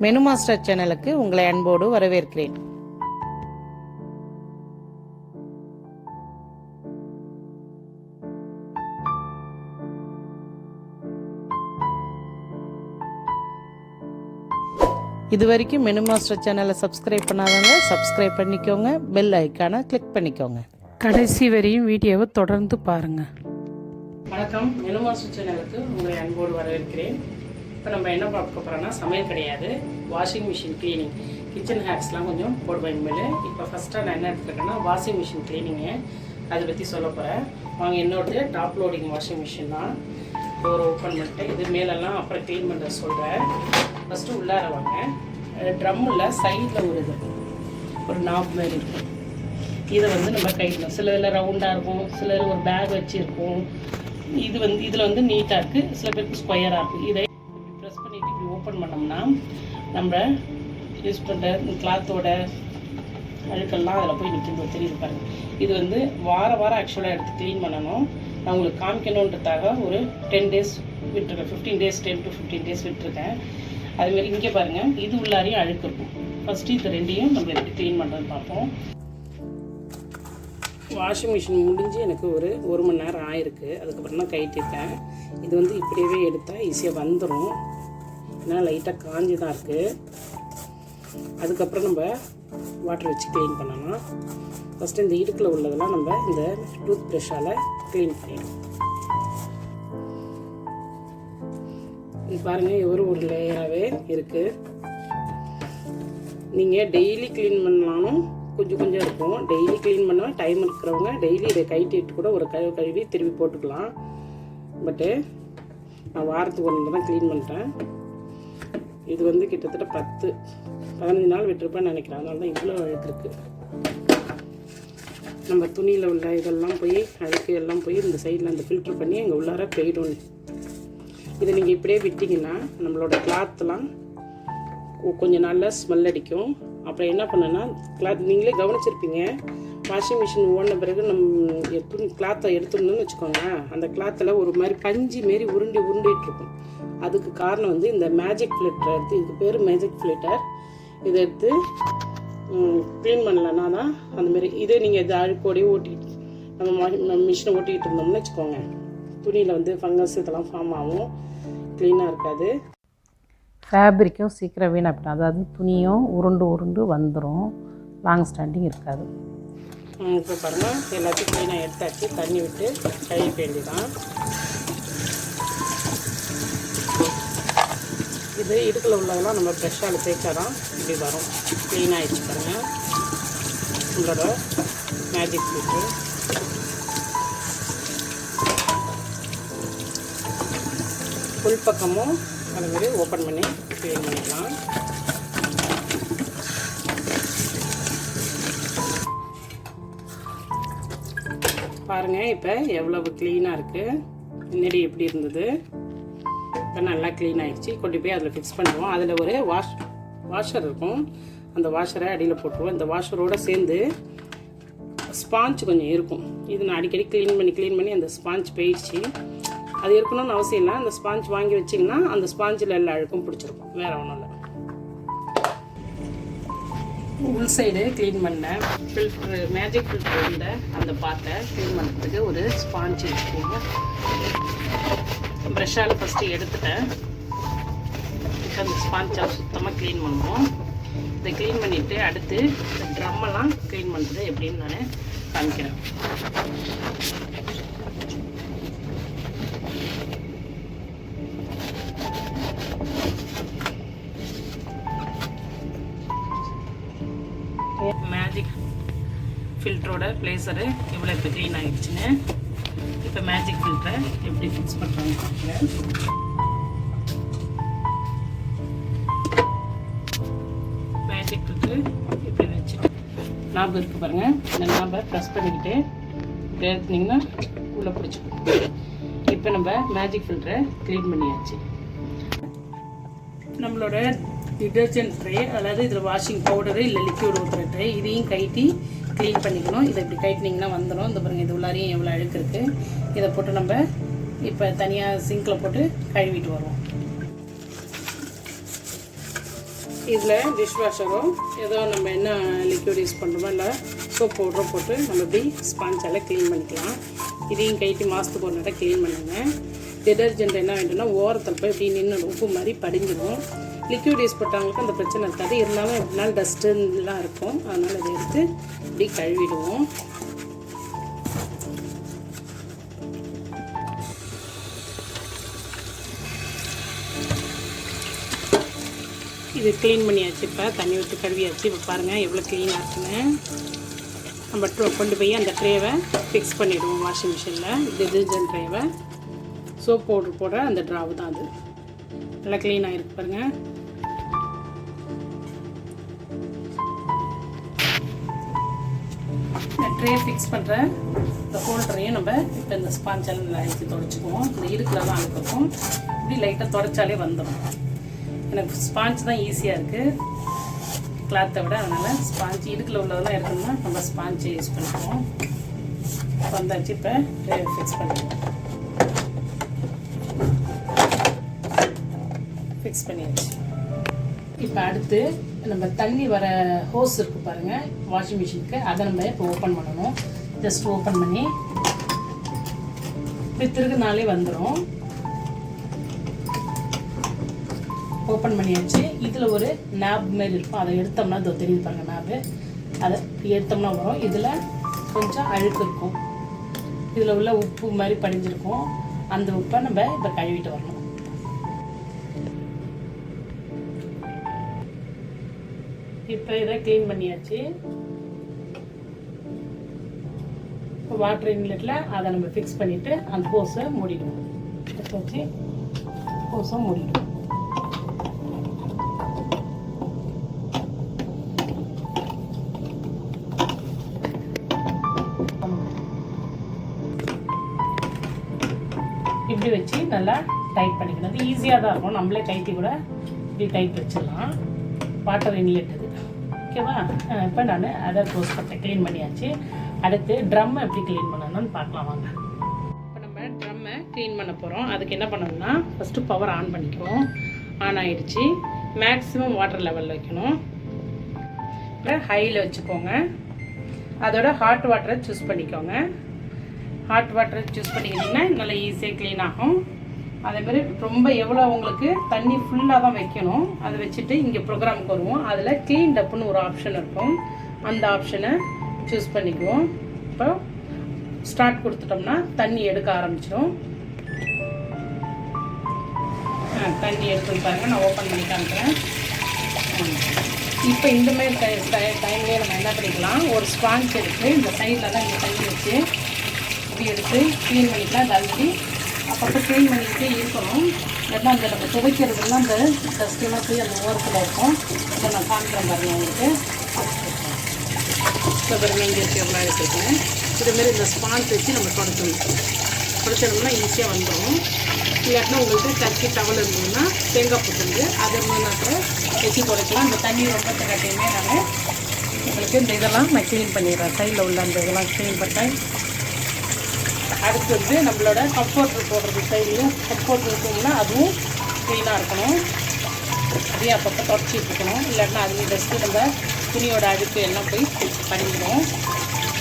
Menu master சேனலுக்கு உங்களை அன்போடு வரவேற்கிறேன். இதுவரைக்கும் மெனு மாஸ்டர் சேனலை சப்ஸ்கிரைப் பண்ணாதவங்க சப்ஸ்கிரைப் பண்ணிக்கோங்க, பெல் ஐக்கானை கிளிக் பண்ணிக்கோங்க. கடைசி வரையும் வீடியோவை தொடர்ந்து பாருங்கள். வணக்கம், மெனு மாஸ்டர் சேனலுக்கு உங்களை அன்போடு வரவேற்கிறேன். இப்போ நம்ம என்ன பார்க்க போகிறோன்னா, சமையல் கிடையாது, வாஷிங் மிஷின் க்ளீனிங். கிச்சன் ஹேக்ஸ்லாம் கொஞ்சம் போடுவேன் இனிமேல். இப்போ ஃபஸ்ட்டாக நான் என்ன எடுத்துருக்கேன்னா, வாஷிங் மிஷின் க்ளீனிங்கு அதை பற்றி சொல்ல போகிறேன். வாங்க, என்னோடது டாப் லோடிங் வாஷிங் மிஷின் தான். டோர் ஓப்பன் பண்ணிட்டு இது மேலெல்லாம் அப்புறம் க்ளீன் பண்ணுற சொல்கிறேன். ஃபஸ்ட்டு உள்ளார வாங்க. ட்ரம்மில் சைடில் ஒரு நாப் மாதிரி இருக்கும். இதை நம்ம கைட்டணும். சில இதில் ரவுண்டாக இருக்கும், சில இதில் ஒரு பேக் வச்சுருக்கும். இதில் நீட்டாக இருக்குது, சில பேருக்கு ஸ்கொயராக இருக்குது. இதை இப்படி ப்ரெஸ் பண்ணிவிட்டு இப்படி ஓப்பன் பண்ணோம்னா நம்ம யூஸ் பண்ணுற கிளாத்தோட அழுக்கெல்லாம் அதில் போய் நிற்கிறது தெரியுது பாருங்கள். இது வாரம் ஆக்சுவலாக எடுத்து க்ளீன் பண்ணணும். நான் உங்களுக்கு காமிக்கணுன்றதாக ஒரு 10 days விட்டுருக்கேன், 15 days, 10 to 15 days விட்டுருக்கேன். அதுமாரி இங்கே பாருங்கள், இது உள்ளாரையும் அழுக்கு இருக்கும். ஃபஸ்ட்டு இது ரெண்டையும் நம்ம எப்படி க்ளீன் பண்ணுறதுன்னு பார்ப்போம். வாஷிங் மிஷின் முடிஞ்சு எனக்கு ஒரு மணி நேரம் ஆயிருக்கு. அதுக்கப்புறம் தான் கைட்டிருக்கேன். இது இப்படியே எடுத்தால் ஈஸியாக வந்துடும், ஏன்னா லைட்டாக காஞ்சி தான் இருக்குது. அதுக்கப்புறம் நம்ம வாட்டர் வச்சு க்ளீன் பண்ணலாம். ஃபஸ்ட்டு இந்த இடுக்கில் உள்ளதெல்லாம் நம்ம இந்த டூத் ப்ரஷ்ஷால் க்ளீன் பண்ணிடணும். இது பாருங்கள், ஒரு லேயராகவே இருக்குது. நீங்கள் டெய்லி க்ளீன் பண்ணாலும் கொஞ்சம் இருக்கும். டெய்லி க்ளீன் பண்ணால் டைம் இருக்கிறவங்க டெய்லி இதை கைட்டிட்டு கூட ஒரு கழுவி திருப்பி போட்டுக்கலாம். பட்டு நான் வாரத்துக்கு ஒன்று தான் க்ளீன் பண்ணுறேன். இது கிட்டத்தட்ட 10-15 நாள் விட்டுருப்பேன்னு நினைக்கிறேன். அதனால தான் இவ்வளோ அழுக்கு இருக்குது. நம்ம துணியில் உள்ள இதெல்லாம் போய் அழுக்கு எல்லாம் போய் இந்த சைடில் அந்த ஃபில்ட்ரு பண்ணி எங்கள் உள்ளார போயிடும். இதை நீங்கள் இப்படியே விட்டிங்கன்னா நம்மளோட கிளாத்லாம் கொஞ்சம் நாளில் ஸ்மெல் அடிக்கும். அப்புறம் என்ன பண்ணேன்னா, கிளாத் நீங்களே கவனிச்சிருப்பீங்க, வாஷிங் மிஷின் ஓடின பிறகு நம்ம துணி கிளாத்தை எடுத்துடணும்னு வச்சுக்கோங்க, அந்த கிளாத்தில் ஒரு மாதிரி பஞ்சு மாரி உருண்டிகிட்ருக்கும். அதுக்கு காரணம் இந்த மேஜிக் ஃபில்டர் எடுத்து, இதுக்கு பேர் மேஜிக் ஃபில்டர், இதை எடுத்து க்ளீன் பண்ணலன்னா தான் அந்தமாரி. இதே நீங்கள் இது அழுக்கோடி ஓட்டிக்கிட்டு நம்ம மிஷினை ஓட்டிக்கிட்டு இருந்தோம்னு வச்சுக்கோங்க, துணியில் ஃபங்கஸ் இதெல்லாம் ஃபார்ம் ஆகும், க்ளீனாக இருக்காது. ஃபேப்ரிக்கும் சீக்கிரம் வீணாகிடும். அதாவது துணியும் உருண்டு வந்துடும், லாங் ஸ்டாண்டிங் இருக்காது. இப்போ பாருங்கள், எல்லாத்தையும் க்ளீனாக எடுத்தாச்சு. தண்ணி விட்டு கழுவி வேண்டிதான். இது இடுக்கில் உள்ளதெல்லாம் நம்ம ப்ரெஷ்ஷால் தேய்ச்சா தான் இப்படி வரும். க்ளீனாக ஆகிடுச்சு பாருங்கள். உங்களோட மேஜிக் ஃபில்ட்ரு ஃபுல் பக்கமும் அதுமாரி ஓப்பன் பண்ணி க்ளீன் பண்ணிக்கலாம். பாருங்கள், இப்போ எவ்வளவு க்ளீனாக இருக்குது. முன்னாடி எப்படி இருந்தது, இப்போ நல்லா க்ளீன் ஆகிடுச்சு. கொண்டு போய் அதில் ஃபிக்ஸ் பண்ணுவோம். அதில் ஒரு வாஷர் இருக்கும். அந்த வாஷரை அடியில் போட்டுருவோம். இந்த வாஷரோடு சேர்ந்து ஸ்பாஞ்ச் கொஞ்சம் இருக்கும். இது நான் அடிக்கடி க்ளீன் பண்ணி அந்த ஸ்பாஞ்ச் போயிடுச்சு. அது இருக்கணும்னு அவசியம் இல்லை. அந்த ஸ்பாஞ்ச் வாங்கி வச்சிங்கன்னா அந்த ஸ்பாஞ்சில் எல்லா அழுக்கும் பிடிச்சிருக்கும், வேறு ஒன்றும் இல்லை. உள் சைடு க்ளீன் பண்ணேன். ஃபில்ட்ரு மேஜிக் ஃபில்ட்ரு இருந்த அந்த பாட்டை க்ளீன் பண்ணுறதுக்கு ஒரு ஸ்பாஞ்ச் இருக்குங்க. ப்ரெஷ்ஷால் ஃபஸ்ட்டு எடுத்துட்டேன். இப்போ அந்த ஸ்பாஞ்சால் சுத்தமாக க்ளீன் பண்ணுவோம். இதை க்ளீன் பண்ணிவிட்டு அடுத்து இந்த ட்ரம்மெல்லாம் க்ளீன் பண்ணுறது எப்படின்னு நான் காமிக்கிறேன். மேஜிக் ஃபில்டரோட பிளேசரு எவ்வளோ இப்போ க்ளீன் ஆகிடுச்சுன்னு. இப்போ மேஜிக் ஃபில்டரை எப்படி ஃபிக்ஸ் பண்ணுறாங்க பார்க்குறேன். மேஜிக் ஃபில்ட்ரு இப்படி வச்சுட்டு நாபு இருக்குது பாருங்கள், இந்த நாபை ப்ரெஸ் பண்ணிக்கிட்டு இப்படி எடுத்துனீங்கன்னா உள்ளே பிடிச்சிக்கும். இப்போ நம்ம மேஜிக் ஃபில்டரை க்ளீன் பண்ணியாச்சு. நம்மளோட டிடர்ஜென்ட் ட்ரே, அதாவது இதில் வாஷிங் பவுடரு இல்லை லிக்விட் ஊற்றுற ட்ரே, இதையும் கைட்டி க்ளீன் பண்ணிக்கணும். இதை இப்படி கைட்டினிங்கன்னா வந்துடும். இந்த பாருங்கள், இது உள்ளாரையும் எவ்வளோ அழுக்கு இருக்குது. இதை போட்டு நம்ம இப்போ தனியாக சிங்கில் போட்டு கழுவிட்டு வருவோம். இதில் டிஷ் வாஷரோ ஏதோ நம்ம என்ன லிக்விட் யூஸ் பண்ணுறோமோ இல்லை சோப் பவுடரோ போட்டு நம்ம இப்படி ஸ்பாஞ்சால் க்ளீன் பண்ணிக்கலாம். இதையும் கைட்டி மாதத்துக்கு ஒரு நேரம் க்ளீன் பண்ணுங்க. டிடர்ஜென்ட் என்ன வேண்டும்னா ஓரத்தில் போய் இப்படி நின்று உப்பு மாதிரி படிஞ்சிடும். லிக்விட் யூஸ் போட்டவங்களுக்கு அந்த பிரச்சனை இருக்காது. இருந்தாலும் எப்படினாலும் டஸ்ட்டுலாம் இருக்கும். அதனால் இதை எடுத்து இப்படி கழுவிடுவோம். இது க்ளீன் பண்ணியாச்சு. இப்போ தண்ணி ஊற்றி கழுவியாச்சு. இப்போ பாருங்கள் எவ்வளோ க்ளீனாக இருக்குன்னு. நம்ம கொண்டு போய் அந்த ட்ரேவை ஃபிக்ஸ் பண்ணிவிடுவோம் வாஷிங் மிஷினில். டிடர்ஜென்ட் ட்ரேவை சோப் பவுடர் போடுற அந்த ட்ராவு தான் அது. நல்லா க்ளீனாக இருக்கு பாருங்கள். இந்த ட்ரே ஃபிக்ஸ் பண்ணுற இந்த ஹோல்டரையும் நம்ம இப்போ இந்த ஸ்பாஞ்சால் நல்லா எடுத்து துடைச்சிக்குவோம். இந்த இருக்குலலாம் அனுப்புவோம். இப்படி லைட்டாக துடைச்சாலே வந்துடும். எனக்கு ஸ்பாஞ்ச் தான் ஈஸியாக இருக்குது கிளாத்தை விட. அதனால் ஸ்பாஞ்ச் இடுக்கில் உள்ளதெல்லாம் இருக்கணும்னா நம்ம ஸ்பாஞ்சை யூஸ் பண்ணிக்குவோம். வந்தாச்சு. இப்போ ஃபிக்ஸ் பண்ணிடுவோம். ஃபிக்ஸ் பண்ணியாச்சு. இப்போ அடுத்து நம்ம தண்ணி வர ஹோஸ் இருக்குது பாருங்கள் வாஷிங் மிஷினுக்கு. அதை நம்ம இப்போ ஓப்பன் பண்ணணும். ஜஸ்ட் ஓப்பன் பண்ணி இப்படி திருகுனாலே வந்துடும். ஓப்பன் பண்ணியாச்சு. இதில் ஒரு நாப் மாரி இருக்கும். அதை எடுத்தோம்னா இதோ தெரியுது பாருங்கள் நாப்பு. அதை எடுத்தோம்னா வரும். இதில் கொஞ்சம் அழுக்கு இருக்கும். இதில் உள்ள உப்பு மாதிரி படிஞ்சிருக்கும். அந்த உப்பை நம்ம இப்போ கழுவிட்டு வரணும். இப்போ இதை க்ளீன் பண்ணியாச்சு. இப்போ வாட்டர் இன்லெட்டில் அதை நம்ம ஃபிக்ஸ் பண்ணிவிட்டு அந்த ஹோஸை மூடிடுவோம். வச்சு ஹோஸை மூடிடுவோம். இப்படி வச்சு நல்லா டைட் பண்ணிக்கணும். அது ஈஸியாக தான் இருக்கும். நம்மளே கைட்டி கூட இப்படி டைட் வச்சிடலாம். வாட்டர் இன்லெட் இது. ஓகேவா? இப்போ நான் அதை க்ளோஸ் பண்ணிட்டேன். க்ளீன் பண்ணியாச்சு. அடுத்து ட்ரம்மை எப்படி க்ளீன் பண்ணணும்னு பார்க்கலாம் வாங்க. இப்போ நம்ம ட்ரம்மை க்ளீன் பண்ண போகிறோம். அதுக்கு என்ன பண்ணணும்னா ஃபஸ்ட்டு பவர் ஆன் பண்ணிக்குவோம். ஆன் ஆகிடுச்சு. மேக்ஸிமம் வாட்டர் லெவலில் வைக்கணும். இப்போ ஹையில் வச்சுக்கோங்க. அதோட ஹாட் வாட்டரை சூஸ் பண்ணிக்கோங்க. ஹாட் வாட்டரை சூஸ் பண்ணிக்கிட்டிங்கன்னா நல்லா ஈஸியாக க்ளீன் ஆகும். அதேமாதிரி ரொம்ப எவ்வளோ உங்களுக்கு தண்ணி ஃபுல்லாக தான் வைக்கணும். அதை வச்சுட்டு இங்கே ப்ரோக்ராமுக்கு வருவோம். அதில் க்ளீன் டப்புன்னு ஒரு ஆப்ஷன் இருக்கும். அந்த ஆப்ஷனை சூஸ் பண்ணிக்குவோம். இப்போ ஸ்டார்ட் கொடுத்துட்டோம்னா தண்ணி எடுக்க ஆரம்பிச்சிடும். தண்ணி எடுத்து பாருங்கள். நான் ஓப்பன் பண்ணி காமிக்கிறேன். இப்போ இந்த மாதிரி டைம்லேயே நம்ம என்ன பண்ணிக்கலாம், ஒரு ஸ்பாஞ்ச் எடுத்து இந்த சைடில் தான் இங்கே தண்ணி வச்சு இப்படி எடுத்து க்ளீன் பண்ணிக்கலாம். ஆல்ரெடி அப்பப்போ க்ளீன் பண்ணிக்கிட்டே இருக்கணும். ஏன்னா அந்த நம்ம துவைக்கிறதுலாம் அந்த டஸ்ட்லாம் போய் அந்த ஓரத்தில் இருக்கும். இதை நான் காமிக்கிறேன் பாருங்கள் உங்களுக்கு. இப்போ பாருங்கள் இங்கே இருக்க எவ்வளோ எடுத்துருக்கேன். இதுமாரி இந்த ஸ்பாஞ்ச் வச்சு நம்ம துடைச்சோம்னா ஈஸியாக வந்துடும். இல்லாட்டினா உங்களுக்கு டர்க்கி டவல் இருந்ததுன்னா தேங்காய் பூத்துருந்து அதை இருந்ததுன்னா கூட வச்சு துடைக்கலாம். அந்த தண்ணி ரொம்ப திரட்டையுமே நான் உங்களுக்கு இந்த இதெல்லாம் நான் க்ளீன் பண்ணிடுறேன். சைடில் உள்ள அந்த இதெல்லாம் க்ளீன் பண்ணேன். அடுத்து வந்து நம்மளோட கம்ஃபர்டர் போடுறது சைட்லையும் கம்ஃபர்டர் இருக்கணும்னா அதுவும் க்ளீனாக இருக்கணும். அதையும் அப்பப்போ தொடச்சிட்டு இருக்கணும். இல்லாட்டினா அதுலேயும் டஸ்ட்டு நம்ம துணியோட அழுக்கு எல்லாம் போய் பண்ணிடுவோம்.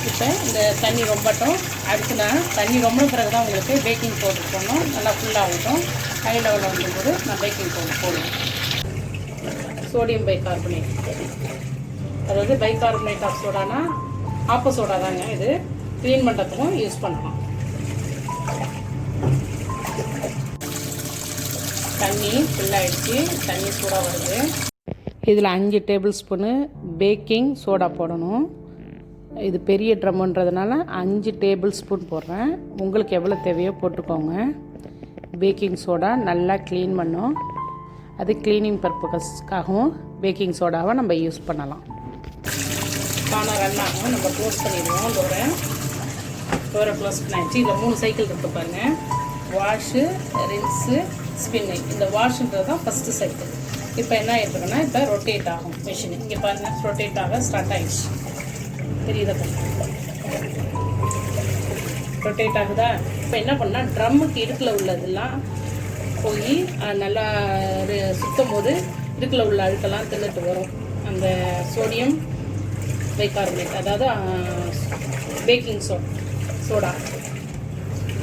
இப்போ இந்த தண்ணி ரொம்பட்டும். அடுத்து நான் தண்ணி ரொம்ப பிறகு தான் உங்களுக்கு பேக்கிங் பவுடர் போடணும். நல்லா ஃபுல்லாகட்டும். ஹை லெவலில் வரும்போது நான் பேக்கிங் பவுடர் போடுவேன். சோடியம் பைகார்பனேட், அதாவது பைகார்பனேட் ஆஃப் சோடானா ஆப்போ சோடா தாங்க. இது க்ளீன் பண்ணுறதுக்கும் யூஸ் பண்ணலாம். தண்ணி ஃபுல்லாகிடுச்சு. தண்ணி சூடாக வருது. இதில் 5 டேபிள் ஸ்பூனு பேக்கிங் சோடா போடணும். இது பெரிய ட்ரம்முன்றதுனால 5 டேபிள் ஸ்பூன் போடுறேன். உங்களுக்கு எவ்வளோ தேவையோ போட்டுக்கோங்க. பேக்கிங் சோடா நல்லா க்ளீன் பண்ணும். அது க்ளீனிங் பர்பஸ்க்காகவும் பேக்கிங் சோடாவை நம்ம யூஸ் பண்ணலாம். தானாக ரன் ஆகும். நம்ம க்ளோஸ் பண்ணிடுவோம். டோரை க்ளோஸ் பண்ணியாச்சு. இதில் 3 சைக்கிள் இருக்குது பாருங்கள். Wash, rinse, spin. இந்த வாஷுன்றது தான் ஃபஸ்ட்டு சைக்கிள். இப்போ என்ன ஆகிட்டுருக்குன்னா இப்போ ரொட்டேட் ஆகும் மிஷின். இங்கே பாருங்கள், ரொட்டேட் ஆக ஸ்டார்ட் ஆகிடுச்சு. தெரியுதா பாருங்கள், ரொட்டேட் ஆகுதா? இப்போ என்ன பண்ணால் ட்ரம்முக்கு இடுக்கில் உள்ளதெல்லாம் போய் நல்லா சுற்றும் போது இதுக்குள்ள உள்ள அழுக்கெல்லாம் தின்னுட்டு வரும். அந்த சோடியம் பைகார்பனேட், அதாவது பேக்கிங் சோடா,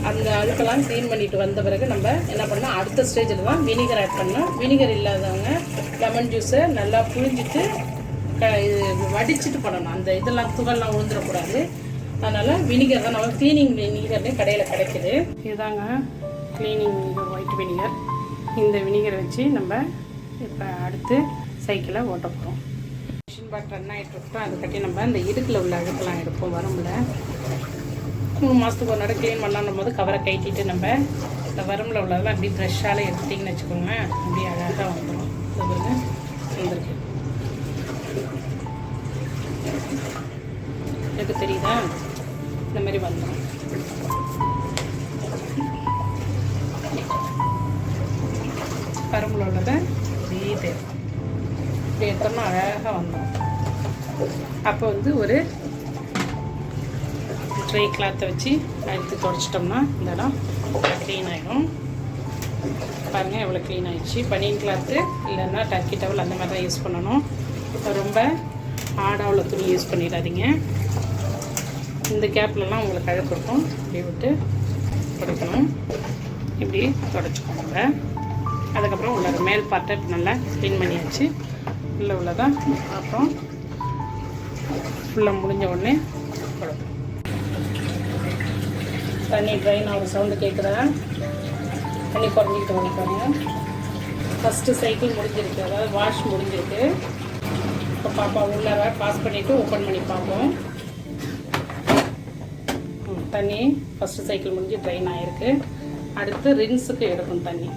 அந்த அழுக்கெல்லாம் க்ளீன் பண்ணிட்டு வந்த பிறகு நம்ம என்ன பண்ணோம், அடுத்த ஸ்டேஜில் தான் வினிகர் ஆட் பண்ணோம். வினிகர் இல்லாதவங்க லெமன் ஜூஸை நல்லா புழிஞ்சிட்டு வடிச்சிட்டு பண்ணணும். அந்த இதெல்லாம் துகள்லாம் விழுந்துடக்கூடாது. அதனால் வினிகர் தான் நம்ம க்ளீனிங் வினிகர்னே கடையில் கிடைக்கிது. இதுதாங்க க்ளீனிங் வினிகர், ஒயிட் வினிகர். இந்த வினிகரை வச்சு நம்ம இப்போ அடுத்து சைக்கிளை ஓட்ட போகிறோம். மிஷின் பாட் ரன் ஆகிட்டு இருக்கோம். அது கட்டி நம்ம இந்த இடுக்கில் உள்ள அழுக்கெல்லாம் எடுப்போம். வரம்பில் 3 மாதத்துக்கு ஒரு நடை க்ளீன் பண்ணலான்னும் போது கவரை கட்டிட்டு நம்ம இந்த வரம்பில் உள்ளதெல்லாம் அப்படி ப்ரெஷ்ஷால் எடுத்திங்கன்னு வச்சுக்கோங்க, அப்படியே அழகாக வந்துடும். இது வந்துருக்கு, எனக்கு தெரியுதா, இந்த மாதிரி வந்துடும். வரம்பில் உள்ளதை இப்படி எடுத்தோம்னா அழகாக வந்துடும். அப்போ ஒரு ட்ரை கிளாத்தை வச்சு எடுத்து துடைச்சிட்டோம்னா இந்த இடம் க்ளீன் ஆகிடும். பாருங்கள் எவ்வளோ க்ளீன் ஆகிடுச்சு. பனியன் கிளாத்து இல்லைன்னா டர்க்கி டவல் அந்த மாதிரி தான் யூஸ் பண்ணணும். ரொம்ப ஹார்டாக உள்ள துணி யூஸ் பண்ணிடாதீங்க. இந்த கேப்லலாம் உங்களுக்கு அழுக்கு இருக்கும். இப்படி விட்டு துடைக்கணும். இப்படி துடைச்சிக்கோங்க. அதுக்கப்புறம் உள்ள மேல் பார்ட்டை நல்லா க்ளீன் பண்ணியாச்சு. உள்ளே உள்ளதான் அப்புறம் ஃபுல்லாக முடிஞ்ச உடனே துடைக்கணும். தண்ணி ட்ரைன் ஆகும் சவுண்டு கேட்குதா? தண்ணி குறைஞ்சிக்கிட்டு வந்து பாருங்கள். ஃபஸ்ட்டு சைக்கிள் முடிஞ்சிருக்கு, அதாவது வாஷ் முடிஞ்சிருக்கு. இப்போ பாப்பா உள்ளார பாஸ் பண்ணிவிட்டு ஓப்பன் பண்ணி பார்ப்போம். தண்ணி ஃபஸ்ட்டு சைக்கிள் முடிஞ்சு ட்ரைன் ஆகிருக்கு. அடுத்து ரின்ஸுக்கு எடுக்கும் தண்ணி.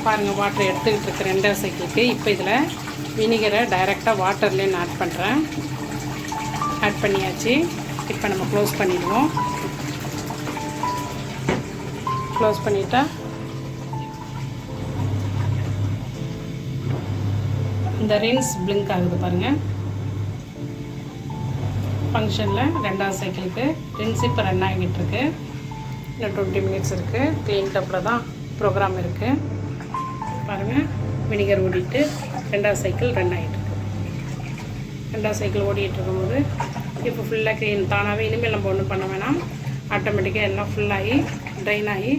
பாருங்கள் வாட்டர் எடுத்துக்கிட்டு இருக்கு 2வது சைக்கிளுக்கு. இப்போ இதில் வினிகரை டைரெக்டாக வாட்டர்லேயே நான் ஆட் பண்ணுறேன். ஆட் பண்ணியாச்சு. இப்போ நம்ம க்ளோஸ் பண்ணிடுவோம். க்ளோஸ் பண்ணிட்டா இந்த ரின்ஸ் பிளிங்க் ஆகுது பாருங்கள். ஃபங்க்ஷனில் 2வது சைக்கிளுக்கு ரின்ஸ் இப்போ ரன் ஆகிட்டு இருக்கு. இன்னும் 20 மினிட்ஸ் இருக்குது. க்ளீன் டப்பில் தான் ப்ரோக்ராம் இருக்குது. பாருங்கள் வினிகர் ஓடிட்டு 2வது சைக்கிள் ரன் ஆகிட்டுருக்கு. 2வது சைக்கிள் ஓடிட்டு இருக்கும்போது இப்போ ஃபுல்லாக க்ளீன் தானாகவே. இனிமேல் நம்ம ஒன்றும் பண்ண வேணாம். ஆட்டோமேட்டிக்காக எல்லாம் ஃபுல்லாகி ட்ரைன் ஆகி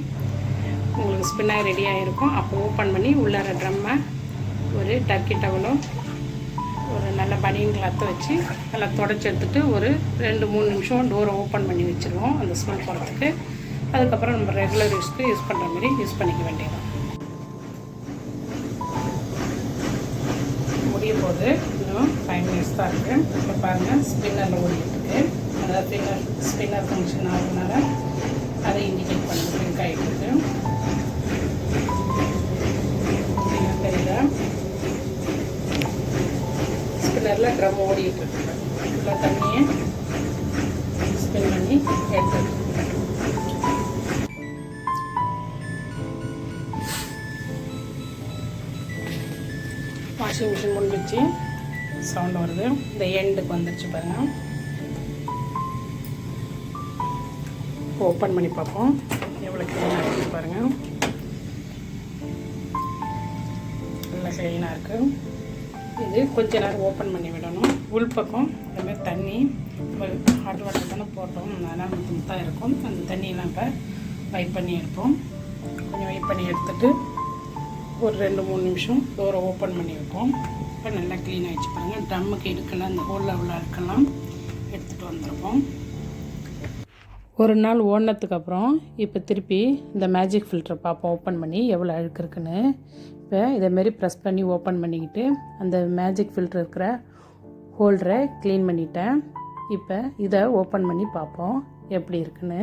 உங்களுக்கு ஸ்பின்னாக ரெடி ஆகிருக்கும். அப்போ ஓப்பன் பண்ணி உள்ளார ட்ரம்மை ஒரு டர்க்கி டவலோ ஒரு நல்ல பனியன் கிளாத்தை வச்சு நல்லா தொடச்சி எடுத்துகிட்டு ஒரு 2-3 நிமிஷம் டோரை ஓப்பன் பண்ணி வச்சுருவோம் அந்த ஸ்மெல் போகிறதுக்கு. அதுக்கப்புறம் நம்ம ரெகுலர் யூஸ்க்கு யூஸ் பண்ணுற மாதிரி யூஸ் பண்ணிக்க வேண்டியதான். முடிய போது இன்னும் 5 மினிட்ஸ் தான் இருக்குது. இப்போ பாருங்கள் ஸ்பின்னரில் ஓடிட்டுருக்கு. அதாவது ஸ்பின்னர் ஃபங்க்ஷன் ஆகுதுனால அதை இண்டிகேட் பண்ணி ட்ரிங்க் ஆகிட்டுருக்கு. தெரியுதா? ஸ்பின்னரில் ட்ரம் ஓடிட்டுருக்கு. ஃபுல்லாக தண்ணியை ஸ்பின் பண்ணி எடுத்துருக்கு. வாஷிங் மிஷின் முடிஞ்சிச்சு. சவுண்ட் வருது. இந்த எண்டுக்கு வந்துடுச்சு பாருங்கள். ஓப்பன் பண்ணி பார்ப்போம் எவ்வளோ க்ளீனாக இருக்குது பாருங்கள். நல்லா க்ளீனாக இருக்குது. இது கொஞ்ச நேரம் ஓப்பன் பண்ணி விடணும். உள்பக்கம் இந்தமாதிரி தண்ணி ஹாட் வாட்டர் தானே போட்டோம், அதனால் முத்தாக இருக்கும். அந்த தண்ணியெல்லாம் இப்போ வைப் பண்ணி எடுப்போம். கொஞ்சம் வைப் பண்ணி எடுத்துகிட்டு ஒரு 2-3 நிமிஷம் டோரை ஓப்பன் பண்ணி வைப்போம். இப்போ நல்லா க்ளீன் ஆகிடுச்சு பாருங்கள். ட்ரம்முக்கு எடுக்கலாம், அந்த ஹோலில் உள்ள இருக்கலாம் எடுத்துகிட்டு வந்துருப்போம். ஒரு நாள் ஓடினதுக்கப்புறம் இப்போ திருப்பி இந்த மேஜிக் ஃபில்டரை பார்ப்போம் ஓப்பன் பண்ணி எவ்வளோ அழுக்கு இருக்குன்னு. இப்போ இதேமாரி ப்ரெஸ் பண்ணி ஓப்பன் பண்ணிக்கிட்டு அந்த மேஜிக் ஃபில்டர் இருக்கிற ஹோல்டரை க்ளீன் பண்ணிட்டேன். இப்போ இதை ஓப்பன் பண்ணி பார்ப்போம் எப்படி இருக்குன்னு.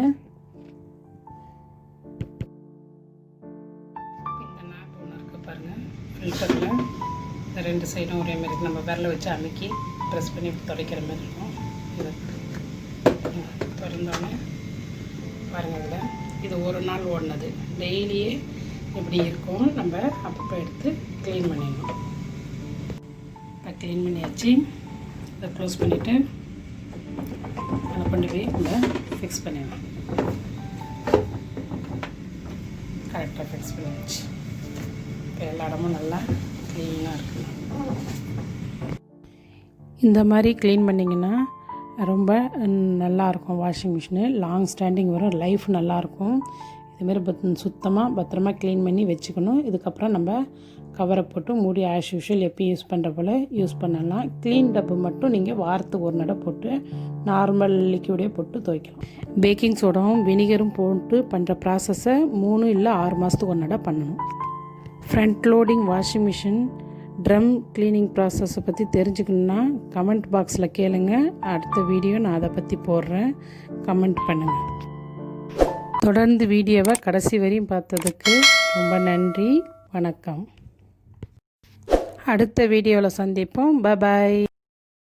இந்த நாப் ஒன்று இருக்குது பாருங்கள் ஃபில்டரில். இந்த 2 சைடும் ஒரே மாதிரி நம்ம விரலை வச்சு அமுக்கி ப்ரெஸ் பண்ணி துடைக்கிற மாதிரி இருக்கும். இதை திறந்தோடனே பாருங்கள் இதில் இது ஒரு நாள் ஓடினது. டெய்லியே எப்படி இருக்கும் நம்ம அப்பப்போ எடுத்து க்ளீன் பண்ணிடணும். இப்போ க்ளீன் பண்ணியாச்சு. இதை க்ளோஸ் பண்ணிவிட்டு அதை கொண்டு போய் இதை ஃபிக்ஸ் பண்ணிடணும். கரெக்டாக ஃபிக்ஸ் பண்ணியாச்சு. எல்லா இடமும் நல்லா க்ளீனாக இருக்குது. இந்த மாதிரி க்ளீன் பண்ணிங்கன்னா ரொம்ப நல்லாயிருக்கும். வாஷிங் மிஷினு லாங் ஸ்டாண்டிங் வரும், லைஃப் நல்லாயிருக்கும். இதுமாரி சுத்தமாக பத்திரமா க்ளீன் பண்ணி வச்சுக்கணும். இதுக்கப்புறம் நம்ம கவரை போட்டு மூடி ஆஸ் யூஷுவல் எப்பயும் யூஸ் பண்ணுற போல் யூஸ் பண்ணலாம். க்ளீன் டப்பு மட்டும் நீங்கள் வாரத்துக்கு ஒரு நடை போட்டு நார்மல் லிக்விடே போட்டு துவைக்கலாம். பேக்கிங் சோடாவும் வினிகரும் போட்டு பண்ணுற ப்ராசஸை 3 இல்லை 6 மாதத்துக்கு ஒரு நடை பண்ணணும். Front loading washing machine drum cleaning ப்ராசஸை பற்றி தெரிஞ்சுக்கணுன்னா கமெண்ட் பாக்ஸில் கேளுங்க. அடுத்த வீடியோ நான் அதை பற்றி போடுறேன், கமெண்ட் பண்ணுங்கள். தொடர்ந்து வீடியோவை கடைசி வரையும் பார்த்ததுக்கு ரொம்ப நன்றி. வணக்கம். அடுத்த வீடியோவில் சந்திப்போம். பாய்.